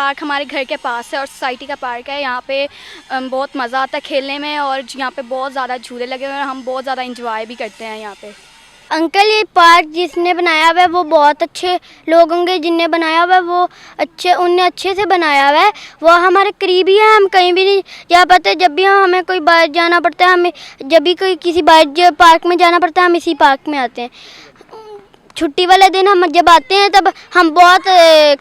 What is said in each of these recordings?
Park हमारे घर के पास है और सोसाइटी का पार्क है। यहाँ पे बहुत मज़ा आता है खेलने में और यहाँ पे बहुत ज़्यादा झूले लगे हुए हैं और हम बहुत ज़्यादा इंजॉय भी करते हैं यहाँ पे। अंकल, ये पार्क जिसने बनाया हुआ है वो बहुत अच्छे लोग होंगे, जिनने बनाया हुआ है वो उनने अच्छे से बनाया हुआ है। वो हमारे करीबी है, हम कहीं भी नहीं जा पाते। जब भी हमें कोई बाहर जाना पड़ता है, हमें जब भी कोई किसी बाहर पार्क में जाना पड़ता है, हम इसी पार्क में आते हैं। छुट्टी वाले दिन हम जब आते हैं तब हम बहुत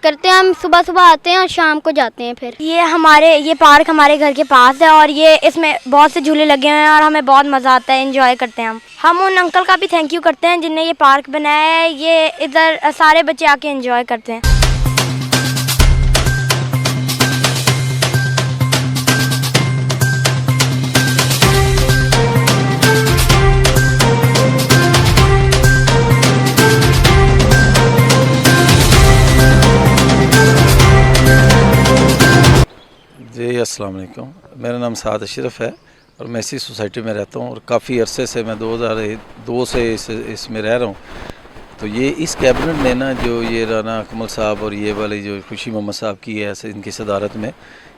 करते हैं, हम सुबह सुबह आते हैं और शाम को जाते हैं। फिर ये पार्क हमारे घर के पास है और इसमें बहुत से झूले लगे हुए हैं और हमें बहुत मज़ा आता है, एंजॉय करते हैं हम उन अंकल का भी थैंक यू करते हैं जिनने ये पार्क बनाया है। ये इधर सारे बच्चे आके एंजॉय करते हैं। जी अस्सलाम वालेकुम, मेरा नाम साद अशरफ है और मैं इसी सोसाइटी में रहता हूँ और काफ़ी अरसे से मैं 2002 से इसमें रह रहा हूँ। तो ये इस कैबिनेट ने ना जो ये राना अकमल साहब और ये वाली जो खुशी मोहम्मद साहब की है इनकी सदारत में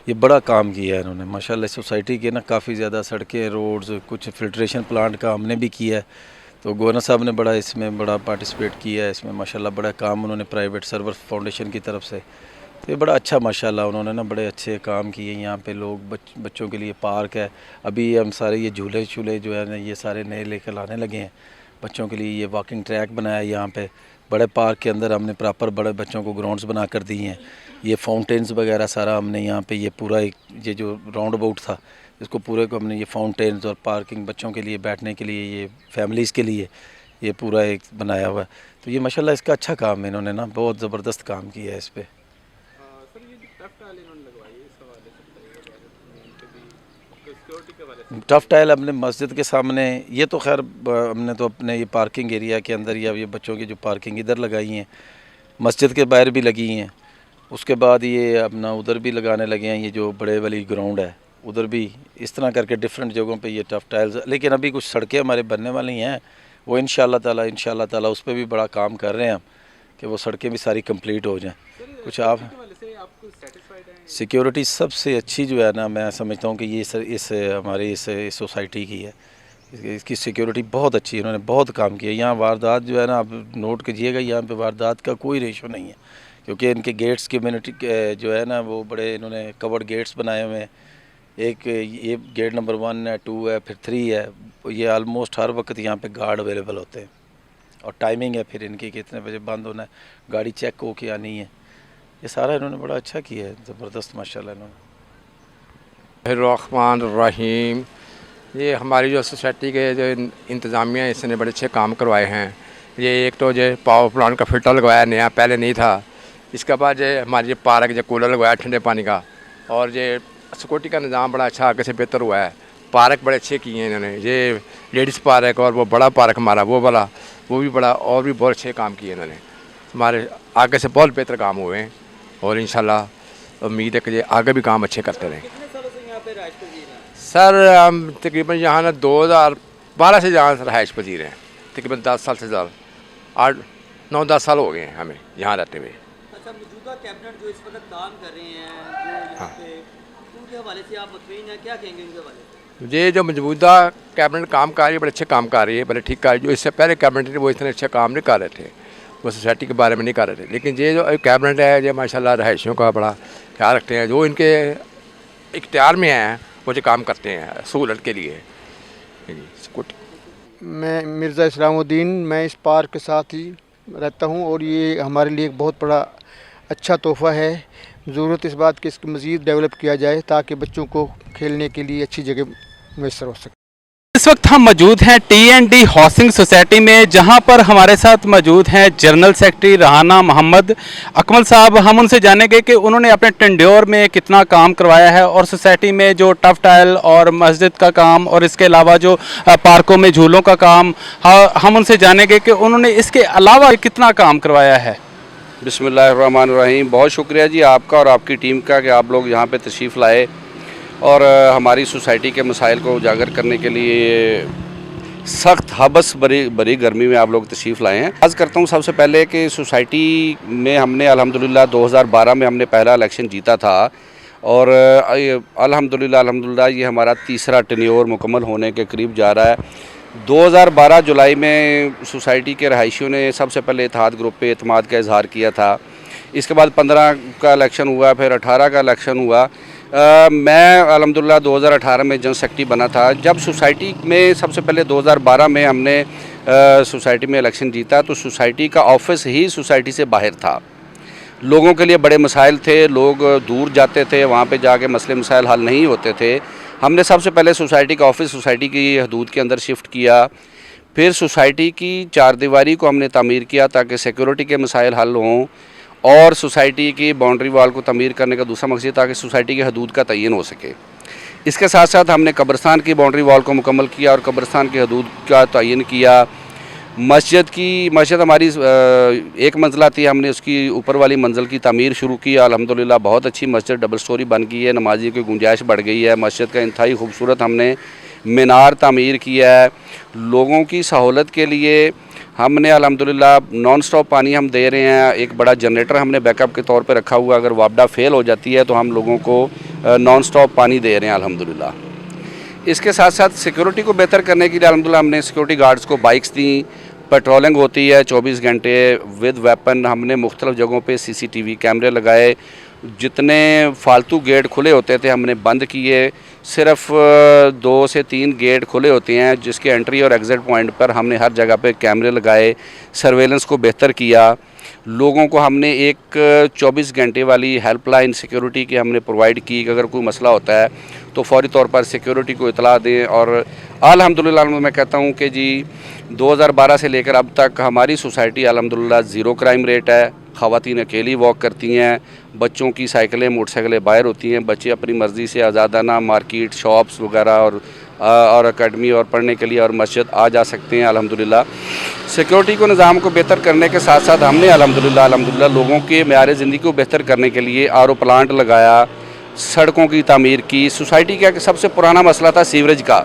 ये बड़ा काम किया है इन्होंने माशाल्लाह। सोसाइटी के ना काफ़ी ज़्यादा सड़कें, रोड्स, कुछ फिल्ट्रेशन प्लांट का हमने भी किया है। तो गवर्नर साहब ने इसमें बड़ा पार्टिसिपेट किया है इसमें माशाल्लाह। बड़ा काम उन्होंने प्राइवेट सर्वर फाउंडेशन की तरफ से, तो ये बड़ा अच्छा माशाल्लाह उन्होंने ना बड़े अच्छे काम किए। यहाँ पे लोग बच्चों के लिए पार्क है, अभी हम सारे ये झूले शूले जो है ना ये सारे नए लेकर लाने लगे हैं बच्चों के लिए। ये वॉकिंग ट्रैक बनाया है यहाँ पे बड़े पार्क के अंदर, हमने प्रॉपर बड़े बच्चों को ग्राउंड्स बना कर दिए हैं। ये फाउंटेन्स वगैरह सारा हमने यहाँ पे ये पूरा ये जो राउंड अबाउट था इसको पूरे को हमने ये फाउंटेन्स और पार्किंग बच्चों के लिए बैठने के लिए, ये फैमिलीज़ के लिए ये पूरा एक बनाया हुआ है। तो ये माशाल्लाह इसका अच्छा काम है, इन्होंने ना बहुत ज़बरदस्त काम किया है इस पर। टफ टाइल अपने मस्जिद के सामने, ये तो खैर हमने तो अपने ये पार्किंग एरिया के अंदर या ये बच्चों की जो पार्किंग इधर लगाई हैं, मस्जिद के बाहर भी लगी हैं। उसके बाद ये अपना उधर भी लगाने लगे हैं, ये जो बड़े वाली ग्राउंड है उधर भी इस तरह करके डिफरेंट जगहों पे ये टफ टाइल्स। लेकिन अभी कुछ सड़कें हमारे बनने वाली हैं, वो इंशाल्लाह ताला उस पर भी बड़ा काम कर रहे हैं हम कि वो सड़कें भी सारी कंप्लीट हो जाएं। कुछ आप सिक्योरिटी सबसे अच्छी जो है ना मैं समझता हूँ कि ये इस हमारी इस सोसाइटी की है। इसकी सिक्योरिटी बहुत अच्छी है, इन्होंने बहुत काम किया। यहाँ वारदात जो है ना आप नोट कीजिएगा, यहाँ पे वारदात का कोई रेशो नहीं है क्योंकि इनके गेट्स कम्युनिटी जो है ना वो बड़े इन्होंने कवर्ड गेट्स बनाए हुए हैं। एक ये गेट नंबर 1 है, 2 है, फिर 3 है। ये आलमोस्ट हर वक्त यहाँ पे गार्ड अवेलेबल होते हैं और टाइमिंग है फिर इनकी कितने बजे बंद होना है, गाड़ी चेक होके आनी है। ये सारा इन्होंने बड़ा अच्छा किया है, ज़बरदस्त माशाल्लाह इन्होंने। रहमान रहीम, ये हमारी जो सोसाइटी के जो इंतज़ामिया इसने बड़े अच्छे काम करवाए हैं। ये एक तो जो पावर प्लांट का फिल्टर लगवाया नया, पहले नहीं था। इसके बाद जो हमारी जो पार्क जो कूलर लगवाया ठंडे पानी का, और ये सिक्योरिटी का निज़ाम बड़ा अच्छा आगे से बेहतर हुआ है। पार्क बड़े अच्छे किए हैं इन्होंने, ये लेडीज़ पार्क और वो बड़ा पार्क हमारा वो वाला वो भी बड़ा और भी बहुत अच्छे काम किए इन्होंने। हमारे आगे से बहुत बेहतर काम हुए हैं और इंशाल्लाह उम्मीद है कि आगे भी काम अच्छे करते रहें। सर हम तकरीबन यहाँ ना 2012 से जहाँ रहायश पजीर हैं, तकरीबन 10 साल से ज़्यादा, 8-9-10 साल हो गए हैं हमें यहाँ रहते हुए। अच्छा, मौजूदा कैबिनेट जो इस वक्त काम कर रहे हैं हाँ, उनके हवाले से आप मुतमईन हैं, क्या कहेंगे उनके हवाले से? ये जो मौजूदा कैबिनेट काम कर रही है बड़े अच्छे काम कर रही है, बड़े ठीक कर रही है। जो इससे पहले कैबिनेट थे वो इतने अच्छे काम नहीं कर रहे थे, वो सोसाइटी के बारे में नहीं कर रहे थे। लेकिन ये जो कैबिनेट है ये माशाल्लाह रहायशियों का बड़ा ख्याल रखते हैं, जो इनके इख्तियार में हैं वो जो काम करते हैं सहूलत के लिए। मैं मिर्ज़ा इस्लामुद्दीन, मैं इस पार्क के साथ ही रहता हूँ और ये हमारे लिए एक बहुत बड़ा अच्छा तोहफ़ा है। ज़रूरत इस बात की इसको मज़ीद डेवलप किया जाए ताकि बच्चों को खेलने के लिए अच्छी जगह मैसर हो सके। इस वक्त हम मौजूद हैं T&D हाउसिंग सोसाइटी में, जहां पर हमारे साथ मौजूद हैं जनरल सेक्रेटरी राना मोहम्मद अकमल साहब। हम उनसे जानेंगे कि उन्होंने अपने टेंड्योर में कितना काम करवाया है और सोसाइटी में जो टफ टाइल और मस्जिद का काम और इसके अलावा जो पार्कों में झूलों का काम, हम उनसे जानेंगे कि उन्होंने इसके अलावा कितना काम करवाया है। बिस्मिल्लाहिर्रहमानिर्रहीम। बहुत शुक्रिया जी आपका और आपकी टीम का कि आप लोग यहाँ पे तशरीफ़ लाए और हमारी सोसाइटी के मसाइल को उजागर करने के लिए सख्त हबस बरी गर्मी में आप लोग तशरीफ़ लाए हैं। आज करता हूँ सबसे पहले कि सोसाइटी में हमने अल्हम्दुलिल्लाह 2012 में हमने पहला इलेक्शन जीता था और अल्हम्दुलिल्लाह ये हमारा तीसरा टेन्योर मुकम्मल होने के करीब जा रहा है। 2012 जुलाई में सोसाइटी के रहायशियों ने सबसे पहले इत्तेहाद ग्रुप पे एतमाद का इजहार किया था। इसके बाद 15 का इलेक्शन हुआ, फिर 18 का इलेक्शन हुआ। मैं अल्हम्दुलिल्लाह 2018 में जनरल सेक्रेटरी बना था। जब सोसाइटी में सबसे पहले 2012 में हमने सोसाइटी में इलेक्शन जीता तो सोसाइटी का ऑफिस ही सोसाइटी से बाहर था। लोगों के लिए बड़े मसाइल थे, लोग दूर जाते थे, वहाँ पे जाके मसले मसाइल हल नहीं होते थे। हमने सबसे पहले सोसाइटी का ऑफिस सोसाइटी की हदूद के अंदर शिफ्ट किया। फिर सोसाइटी की चारदीवारी को हमने तामीर किया ताकि सिक्योरिटी के मसाइल हल हों और सोसाइटी की बाउंड्री वाल को तामीर करने का दूसरा मकसद ताकि सोसाइटी की हदूद का तयन हो सके। इसके साथ साथ हमने कब्रिस्तान की बाउंड्री वाल को मुकम्मल किया और कब्रिस्तान की हदूद का तयन किया। मस्जिद हमारी एक मंजिला थी, हमने उसकी ऊपर वाली मंजिल की तामीर शुरू की। अल्हम्दुलिल्लाह बहुत अच्छी मस्जिद डबल स्टोरी बन गई है, नमाजी की गुंजाइश बढ़ गई है। मस्जिद का इंतहाई खूबसूरत हमने मीनार तामीर किया है। लोगों की सहूलत के लिए हमने अल्हम्दुलिल्लाह नॉन स्टॉप पानी हम दे रहे हैं। एक बड़ा जनरेटर हमने बैकअप के तौर पे रखा हुआ, अगर वापडा फेल हो जाती है तो हम लोगों को नॉन स्टॉप पानी दे रहे हैं अल्हम्दुलिल्लाह। इसके साथ साथ सिक्योरिटी को बेहतर करने के लिए अल्हम्दुलिल्लाह हमने सिक्योरिटी गार्ड्स को बाइक्स दी, पेट्रोलिंग होती है 24 घंटे विद वेपन। हमने मुख्तलिफ़ जगहों पे CCTV कैमरे लगाए। जितने फालतू गेट खुले होते थे हमने बंद किए। सिर्फ 2 से 3 गेट खुले होते हैं जिसके एंट्री और एग्ज़िट पॉइंट पर हमने हर जगह पे कैमरे लगाए। सर्वेलेंस को बेहतर किया। लोगों को हमने एक 24 घंटे वाली हेल्पलाइन सिक्योरिटी की हमने प्रोवाइड की कि अगर कोई मसला होता है तो फ़ौरी तौर पर सिक्योरिटी को इतला दें। और अल्हम्दुलिल्लाह मैं कहता हूँ कि जी 2012 से लेकर अब तक हमारी सोसाइटी अल्हम्दुलिल्लाह ज़ीरो क्राइम रेट है। ख़वातीन अकेली वॉक करती हैं, बच्चों की साइकिलें मोटरसाइकिलें बाहर होती हैं, बच्चे अपनी मर्ज़ी से आज़ादाना मार्केट शॉप्स वगैरह और अकेडमी और पढ़ने के लिए और मस्जिद आ जा सकते हैं अल्हम्दुलिल्लाह। सिक्योरिटी को निज़ाम को बेहतर करने के साथ साथ हमने अल्हम्दुलिल्लाह लोगों के मेयार ज़िंदगी को बेहतर करने के लिए RO प्लांट लगाया, सड़कों की तामीर की। सोसाइटी का सबसे पुराना मसला था सीवरेज का।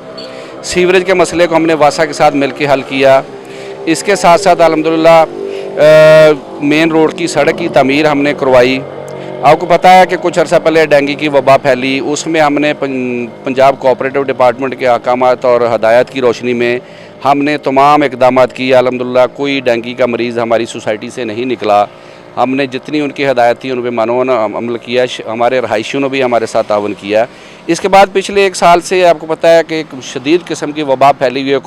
सीवरेज के मसले को हमने वासा के साथ मिल के हल किया। इसके साथ साथ अल्हम्दुलिल्लाह मेन रोड की सड़क की तामीर हमने करवाई। आपको पता है कि कुछ अर्सा पहले डेंगू की वबा फैली, उसमें हमने पंजाब कोऑपरेटिव डिपार्टमेंट के अहकामात और हदायत की रोशनी में हमने तमाम इकदाम किए। अल्हम्दुलिल्लाह कोई डेंगू का मरीज़ हमारी सोसाइटी से नहीं निकला। हमने जितनी उनकी हदायत थी उन पर मानोन अमल किया। हमारे रहायशियों ने भी हमारे साथ तावन किया। इसके बाद पिछले 1 साल से आपको पता है कि एक शदीद किस्म की वबा फैली हुई है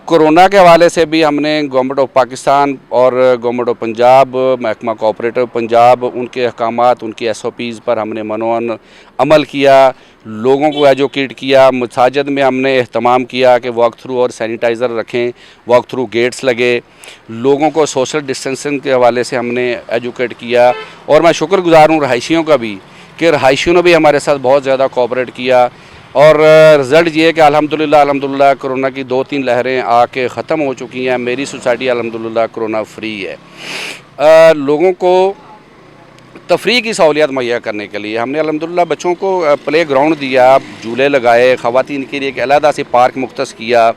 कोरोना के हवाले से भी हमने गवर्नमेंट ऑफ पाकिस्तान और गवर्नमेंट ऑफ पंजाब, महकमा कोऑपरेटिव पंजाब, उनके अहकामात, उनकी SOPs पर हमने मनोन अमल किया। लोगों को एजुकेट किया। मसाजिद में हमने एहतमाम किया कि वॉक थ्रू और सैनिटाइज़र रखें, वॉक थ्रू गेट्स लगे। लोगों को सोशल डिस्टेंसिंग के हवाले से हमने एजुकेट किया। और मैं शुक्रगुज़ार हूँ रहायशियों का भी कि रहायशियों ने भी हमारे साथ बहुत ज़्यादा कोऑपरेट किया। और रिज़ल्ट ये है कि अल्हम्दुलिल्लाह कोरोना की 2-3 लहरें आके ख़त्म हो चुकी हैं। मेरी सोसाइटी अल्हम्दुलिल्लाह कोरोना फ्री है। लोगों को तफरीह की सहूलियत मुहैया करने के लिए हमने अल्हम्दुलिल्लाह बच्चों को प्ले ग्राउंड दिया, झूले लगाए, ख़वातीन के लिए एक अलहदा से पार्क मुख्तस किया।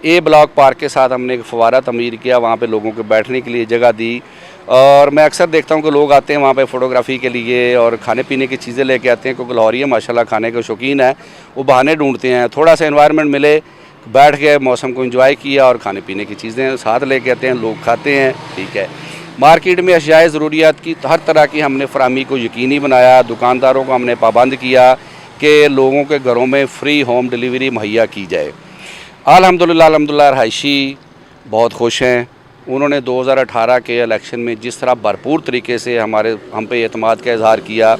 A ब्लॉक पार्क के साथ हमने एक फवारा तमीर किया, वहाँ पे लोगों को बैठने के लिए जगह दी। और मैं अक्सर देखता हूँ कि लोग आते हैं वहाँ पे फ़ोटोग्राफ़ी के लिए और खाने पीने की चीज़ें लेके आते हैं, क्योंकि लाहौरी माशाल्लाह खाने के शौकीन है। वो बहाने ढूंढते हैं, थोड़ा सा एनवायरनमेंट मिले, बैठ के मौसम को एंजॉय किया और खाने पीने की चीज़ें साथ लेके आते हैं, लोग खाते हैं। ठीक है। मार्केट में अशियाए ज़रूरियात की हर तरह की हमने फराहमी को यकीनी बनाया। दुकानदारों को हमने पाबंद किया कि लोगों के घरों में फ्री होम डिलीवरी मुहैया की जाए। अल्हम्दुलिल्लाह रहायशी बहुत खुश हैं। उन्होंने 2018 के इलेक्शन में जिस तरह भरपूर तरीके से हम पे एतमाद का इजहार किया,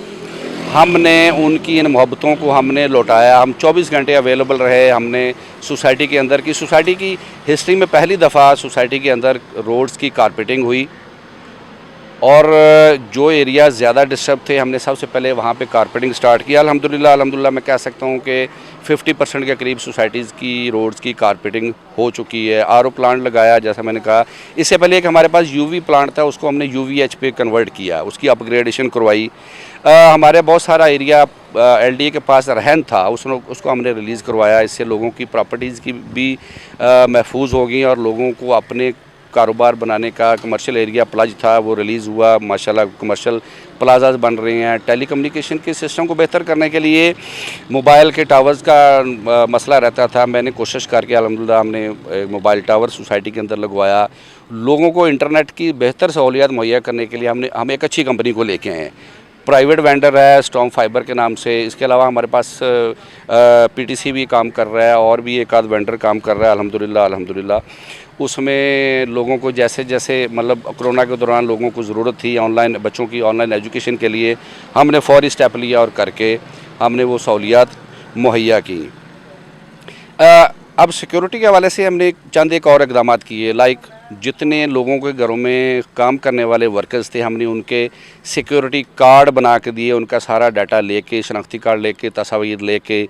हमने उनकी इन मोहब्बतों को हमने लौटाया। हम 24 घंटे अवेलेबल रहे। हमने सोसाइटी की हिस्ट्री में पहली दफ़ा सोसाइटी के अंदर रोड्स की कारपेटिंग हुई और जो एरिया ज़्यादा डिस्टर्ब थे हमने सबसे पहले वहाँ पे कारपेटिंग स्टार्ट किया। अल्हम्दुलिल्लाह मैं कह सकता हूँ कि 50% के करीब सोसाइटीज़ की रोड्स की कारपेटिंग हो चुकी है। RO प्लांट लगाया, जैसा मैंने कहा। इससे पहले एक हमारे पास UV प्लांट था, उसको हमने UVH पे कन्वर्ट किया, उसकी अपग्रेडेशन करवाई। हमारे बहुत सारा एरिया LDA के पास रहन था, उसको हमने रिलीज़ करवाया। इससे लोगों की प्रॉपर्टीज़ की भी महफूज होगी और लोगों को अपने कारोबार बनाने का कमर्शियल एरिया प्लाज था वो रिलीज़ हुआ। माशाल्लाह कमर्शियल प्लाजाज बन रहे हैं। टेलीकम्युनिकेशन के सिस्टम को बेहतर करने के लिए मोबाइल के टावर्स का मसला रहता था। मैंने कोशिश करके अल्हम्दुलिल्लाह हमने मोबाइल टावर सोसाइटी के अंदर लगवाया। लोगों को इंटरनेट की बेहतर सहूलियत मुहैया करने के लिए हम एक अच्छी कंपनी को लेके आए हैं। प्राइवेट वेंडर है स्टॉर्म फाइबर के नाम से। इसके अलावा हमारे पास PTC भी काम कर रहा है और भी एक आध वेंडर काम कर रहा है अल्हम्दुलिल्लाह। उसमें लोगों को जैसे जैसे मतलब कोरोना के दौरान लोगों को ज़रूरत थी ऑनलाइन बच्चों की ऑनलाइन एजुकेशन के लिए, हमने फौरी स्टेप लिया और करके हमने वो सहूलियात मुहैया की। अब सिक्योरिटी के हवाले से हमने चंद एक और इकदाम किए। लाइक जितने लोगों के घरों में काम करने वाले वर्कर्स थे हमने उनके सिक्योरिटी कार्ड बना के दिए। उनका सारा डाटा लेके, शनाख्ती कार्ड लेके, तस्वीर लेके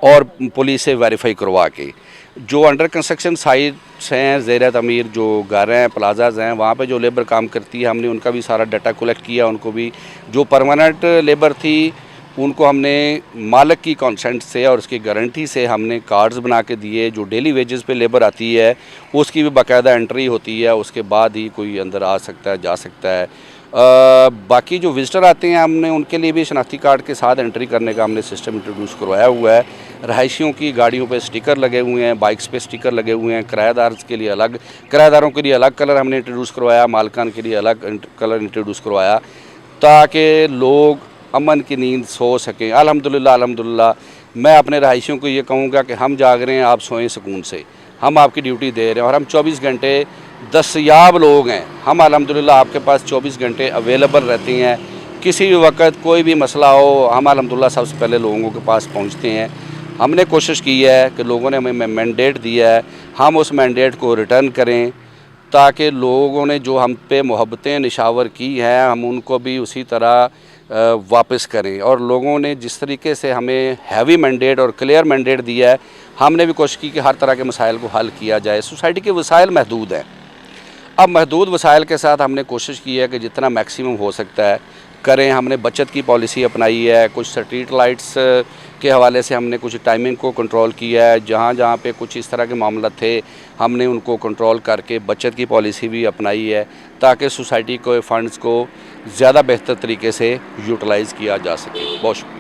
और पुलिस से वेरीफाई करवा के जो अंडर कंस्ट्रक्शन साइट्स हैं, ज़ेर तमीर जो घर हैं, प्लाजाज हैं, वहाँ पे जो लेबर काम करती है हमने उनका भी सारा डाटा कलेक्ट किया। उनको भी जो परमानेंट लेबर थी उनको हमने मालिक की कंसेंट से और उसकी गारंटी से हमने कार्ड्स बना के दिए। जो डेली वेजेस पे लेबर आती है उसकी भी बाकायदा एंट्री होती है, उसके बाद ही कोई अंदर आ सकता है, जा सकता है। बाकी जो विज़िटर आते हैं हमने उनके लिए भी शनाख्ती कार्ड के साथ एंट्री करने का हमने सिस्टम इंट्रोड्यूस करवाया हुआ है। रहायशियों की गाड़ियों पे स्टिकर लगे हुए हैं, बाइक्स पे स्टिकर लगे हुए हैं। किराएदारों के लिए अलग कलर हमने इंट्रोड्यूस करवाया, मालकान के लिए अलग कलर इंट्रोड्यूस करवाया ताकि लोग अमन की नींद सो सकें। अल्हम्दुलिल्लाह मैं अपने रहायशियों को ये कहूँगा कि हम जाग रहे हैं, आप सोएं सुकून से। हम आपकी ड्यूटी दे रहे हैं और हम 24 घंटे दस्तयाब लोग हैं। हम अल्हम्दुलिल्लाह आपके पास 24 घंटे अवेलेबल रहते हैं। किसी भी वक्त कोई भी मसला हो हम अल्हम्दुलिल्लाह सबसे पहले लोगों के पास पहुँचते हैं। हमने कोशिश की है कि लोगों ने हमें मैंडेट दिया है, हम उस मैंडेट को रिटर्न करें ताकि लोगों ने जो हम पे मोहब्बतें निशावर की हैं हम उनको भी उसी तरह वापस करें। और लोगों ने जिस तरीके से हमें हैवी मैंडेट और क्लियर मैंडेट दिया है हमने भी कोशिश की कि हर तरह के मसाइल को हल किया जाए। सोसाइटी के वसाइल महदूद हैं। अब महदूद वसाइल के साथ हमने कोशिश की है कि जितना मैक्सिमम हो सकता है करें। हमने बचत की पॉलिसी अपनाई है। कुछ स्ट्रीट लाइट्स के हवाले से हमने कुछ टाइमिंग को कंट्रोल किया है। जहाँ पे कुछ इस तरह के मामला थे हमने उनको कंट्रोल करके बचत की पॉलिसी भी अपनाई है ताकि सोसाइटी को फंड्स को ज़्यादा बेहतर तरीके से यूटिलाइज़ किया जा सके। बहुत शुक्रिया।